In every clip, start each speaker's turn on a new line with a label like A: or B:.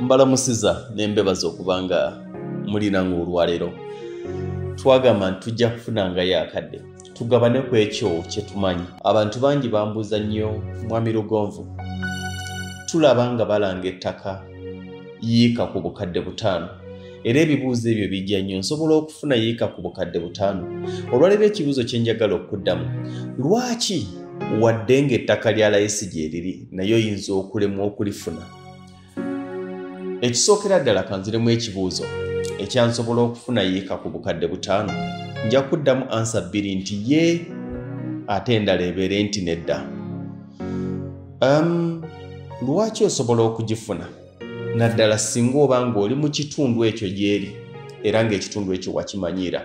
A: Mbalamusiza n'embebaza okubanga mulina olwaleero. Twagamba nti tujja kufunangayo akadde tugabane ku ekyo kye tumanyi. Abantu bangi bambuuza nnyo Mwami Lugonvu, tulaba nga balanga ettaka yiika ku bukadde 5 era ebibuuzo ebyo bijja nnyo, nsobola okufuna yiika ku bukadde 5. Olwaleero ekibuuzo kye njagala okuddamu, lwaki wadde ng'ettaka lya layisi gye riri naye oyinza okulemwa okulifuna? Ekisookera ddala kanziremu ekibuuzo ekyansobola okufuna yiika ku bukadde 5. Nja kuddamu ansa 2 nti ye ate endala ebeere nti nedda. Lwaki osobola okugifuna naddala singa oba ng'oli mu kitundu ekyo gyeri era ng'ekitundu ekyo wakimanyiira?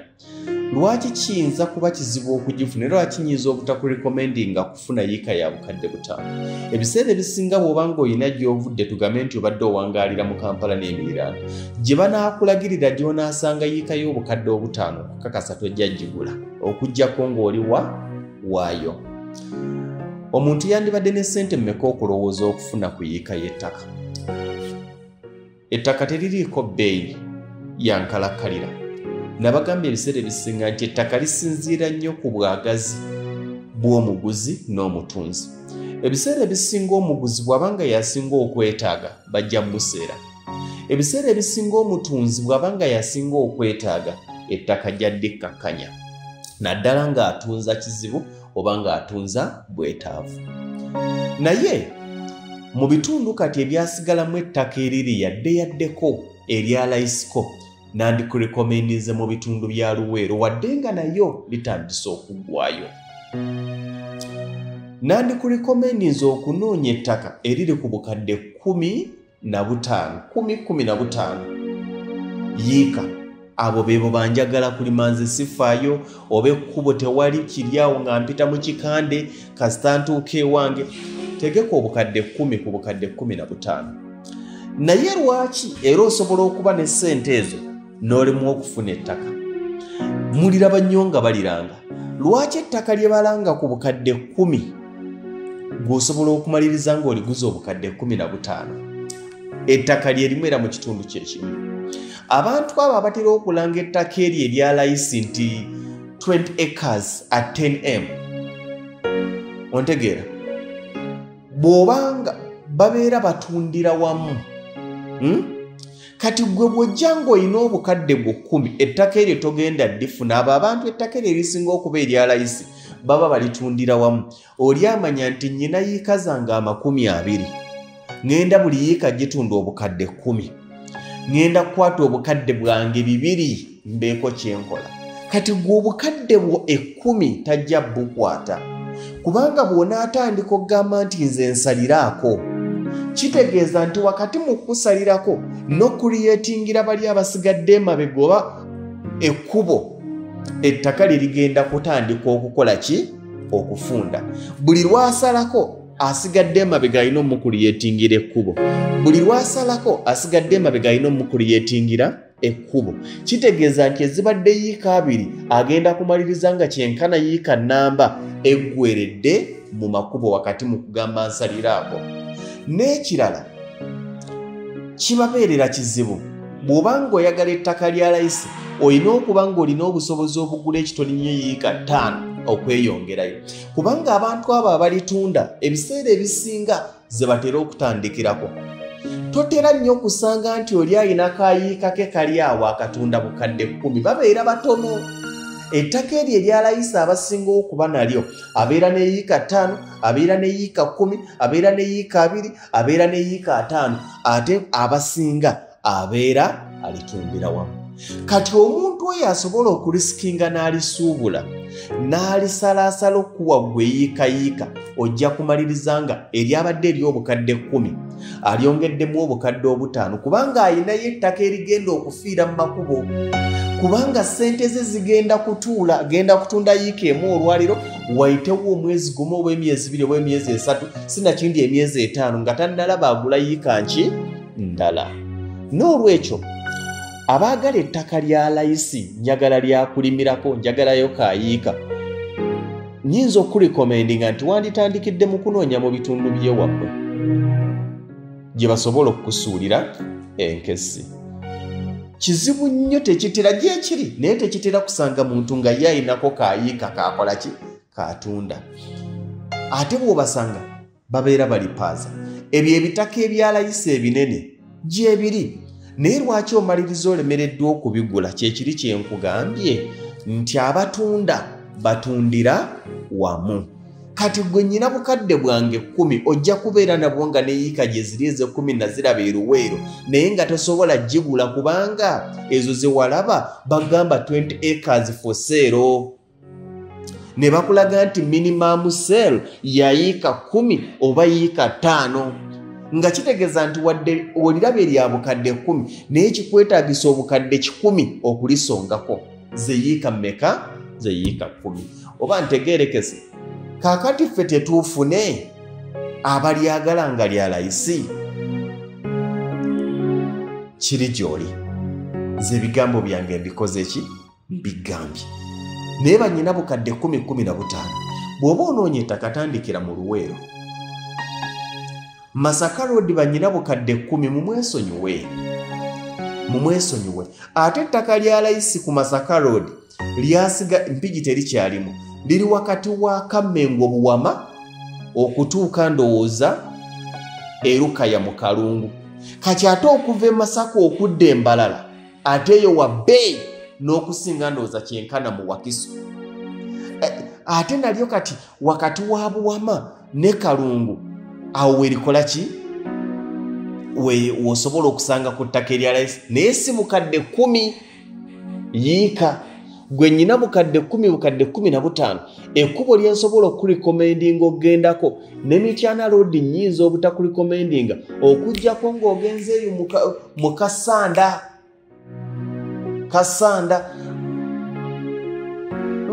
A: Lwaki kiyinza kuba kizibu okugifuna era lwaki nyinza obutakurekomendinga kufuna yiika ya bukadde 5? Ebiseera ebisinga bw'oba ng'olina gy'ovudde tugambe nti obadde owangaalira mu Kampala n'emiriraano, gye banaakulagirira gy'onaasanga yiika y'obukadde 5 kakasa tojja gigula okuggyako ng'oli waayo. Omuntu yandibadde ne ssente mmeka okulowooza okufuna ku yiika y'ettaka? Ettaka teririiko bbeeyi ya nkalakkalira. Nabagambye ebiseera ebisinga nti ettaka lisinziira nnyo ku bwagazi bw'omuguzi n'omutunzi. Ebiseera ebisinga omuguzi bw'abanga yasinga okwetaaga bajja museera. Ebiseera ebisinga omutunzi bw'abanga yasinga okwetaaga ettaka jjadde kkakkanya, naddala ng'atunza kizibu oba ng'atunza bwetaavu. Naye mu bitundu kati ebyasigalamu ettaka eriri yaddeko erya layisiko, nandikurekomendize mu bitundu bya Luweero wadde nga nayo litandise okuggwayo. Nandikurekomendinze okunoonya ettaka eriri ku bukadde 15 yiika. Abo beebo banjagala kulima nze sifaayo, oba ekkubo tewali kiryawo nga mpita mu kikande kasita ntuuka ewange. Tegeka obukadde 10 ku bukadde 15. Naye lwaki era osobola okuba ne ssente ezo n'olemwa okufuna ettaka? Muliraba nnyo nga baliranga. Lwaki ettaka lye balanga ku bukadde 10 gw'osobola okumaliriza ng'oliguza obukadde 15? Ettaka lye limu era mu kitundu kye kimu. Abantu abo abatera okulanga ettaka eryo erya layisi nti 20 acres at 10M, ontegeera, bw'obanga babeera batundira wamu, kati gwe bw'ojja ng'olina obukadde 10 ettaka eryo togenda ddifuna. Abo abantu ettaka eryo erisinga okuba erya layisi baba balitundira wamu. Oli amanya nti nnyina yiika zange 20, ngenda buli yiika gitunda obukadde 10, ngenda kukwata obukadde bwange 2 mbeeko kyenkola. Kati gwe obukadde bwo 10 tajja bukwata, kubanga bw'onaatandika okugamba nti nze nsaliraako, kitegeeza nti wakati mu kusalirako n'okuriyetingira bali abasigadde emabega oba ekkubo, ettaka lye ligenda kutandika okukola ki? Okufunda. Buli lwasalako asigadde emabega alina omukuriyetingira ekkubo. Buli lwasalako asigadde emabega alina omukuriyetingira ekkubo. Kitegeeza nti ezibadde yiika 2 agenda kumaliriza nga kyenkana yiika namba eggweredde mu makubo wakati mu kugamba nsaliraako. N'ekirala kibabeerera kizibu bw'oba ng'oyagala ettaka lya layisi, olina okuba ng'olina obusobozi obugula ekitone nnyo yiika 5 okweyongerayo, kubanga abantu abo abalitunda ebiseera ebisinga ze batera okutandikirako. Totera nnyo okusanga nti oli alina kayiika ke kali awo akatunda bukadde 10, babeera batono. Ettaka eryo erya layisi abasinga okuba nalyo abeera ne yiika 5, abeera ne yiika 10, abeera ne yiika 2, abeera ne yiika 5, ate abasinga abeera alitundira wamu. Kati omuntu oyo asobola okulisikinga n'alisuubula n'alisalaasala okuwa gwe yiika, ojja kumaliriza nga eryabadde ery'obukadde 10 alyongeddemu obukadde 5, kubanga ayinayo ettaka erigenda okufiira mu makubo, kubanga ssente ze zigenda kutuula, agenda kutunda yiika emu olwaliro, wayitewo omwezi gumu oba emyezi 2 oba emyezi 3, sinakindi emyezi 5 nga tannalaba agula yiika nki ndala. N'olwekyo abaagala ettaka lya layisi, njagala lyakulimirako, njagalayo kayiika, nyinza okurekomendinga nti wanditandikidde mu kunoonya mu bitundu by'ewammwe. gye basobola okukusuulira enkesi. Kizibu nnyo tekitera gyekiri naye tekitera kusanga muntu nga ye ayinako kaayiika kaakola ki kaatunda. Ate bw'obasanga babeera balipaaza ebyo ebitaka ebya layisi ebinene gyebiri naye lwaki omaliriza olemereddwa okubigula kyekiri kyenkugambye nti abatunda batundira wamu. Kati gwe nnyina bukadde bwange 10 ojja kubeera nabwo nga neyiika gye ziri eze10 naziraba eruweero naye nga tosobola gigula kubanga ezo ze walaba bagamba 20 acres for sale ne bakulaga nti minimum sale ya yiika 10 oba yiika 5 nga kitegeeza nti wadde oliraba erya bukadde 10 naye kikwetaagisa obukadde 10 okulisongako ze yiika mmeka ze yiika 10 oba ntegeerekese. Kaakati ffe tetuufune abalyagala nga lya layisi kiri gy'oli. Nze ebigambo byange mbikoze ki mbigambye naye bannyina bukadde 10-15 bw'oba onoonya ettaka tandikira mu Luweero. Masaka Road bannyina bukadde 10 mumwesonyiwe ate ettaka lya layisi ku Masaka Road lyasiga mpigi terikyalimu liri wakati wa Kamengo Buwama okutuuka ndowooza Erukaya mu Kalungu. Kati ate okuva e Masaka okudda Embalala ate eyo wa Bay n'okusinga ndowooza kyenkana mu Wakiso. Ate nalyo kati wakati wa Buwama ne Kalungu awo werikola ki wosobola okusanga ku ttaka erya layisi naye si bukadde 10 yiika. Gwe nnyina bukadde 10 ekkubo lyensobola okulikomendinga ogendako ne Mityana Road nnyinza obutakulikomendinga okujjako ng'ogenze eyo mu Kasanda.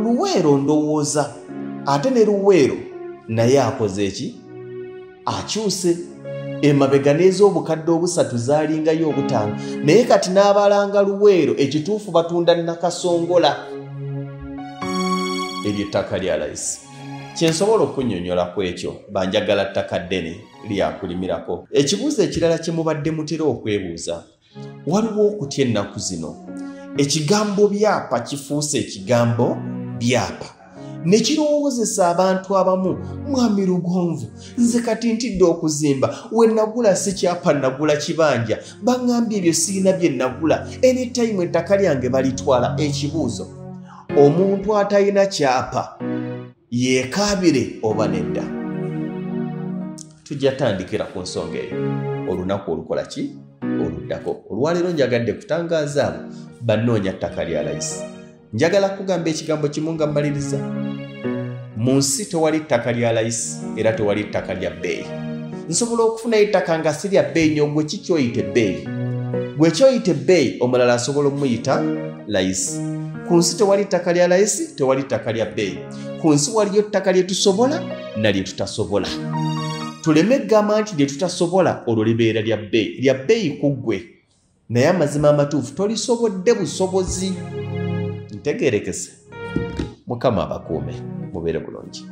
A: Luweero ndowooza ate ne Luweero naye akoze eki akyuse emabega n'ez'obukadde 3 zaalingayo 5 naye kati n'abalanga Luweero ekituufu batunda Nakasongola ery'ettaka lya layisi. Kyensobola okunnyonnyola ku ekyo banjagala ttaka ddene lyakulimirako. Ekibuuzo ekirala kye mubadde mutera okwebuuza waliwo okutya ennaku zino ekigambo byapa kifuuse ekigambo byapa ne kirowoozesa abantu abamu. Mwami Lugonvu nze kati ntidde okuzimba we nagula si kyapa nagula kibanja baŋŋambye ebyo sirina bye nagula anytime ettaka lyange balitwala. Ekibuuzo omuntu atalina kyapa yeekaabire oba nedda? Tujja tandikira ku nsonga eyo olunaku olukola ki oluddako. Olwaleero njagadde kutangaaza abo bannoonya ttaka lya layisi. Njagala kugamba ekigambo kimu nga mmaliriza. Mu nsi tewali ttaka lya layisi era tewali ttaka lya bbeeyi. Nsobola okufunayo ettaka nga si lya bbeeyi nnyo gwe ki kyoyita ebbeeyi. Gwe kyoyita ebbeeyi omulala asobola omuyita layisi. Ku nsi tewali ttaka lya layisi tewali ttaka lya bbeeyi. Ku nsi waliyo ttaka lye tusobola na lye tutasobola. Tuleme gamba nti lye tutasobola olwo libeera lya bbeeyi. Lya bbeeyi ku ggwe naye amazima amatuufu tolisobodde busobozi. Ntegeerekese. Mukama abakuume mubeere bulungi.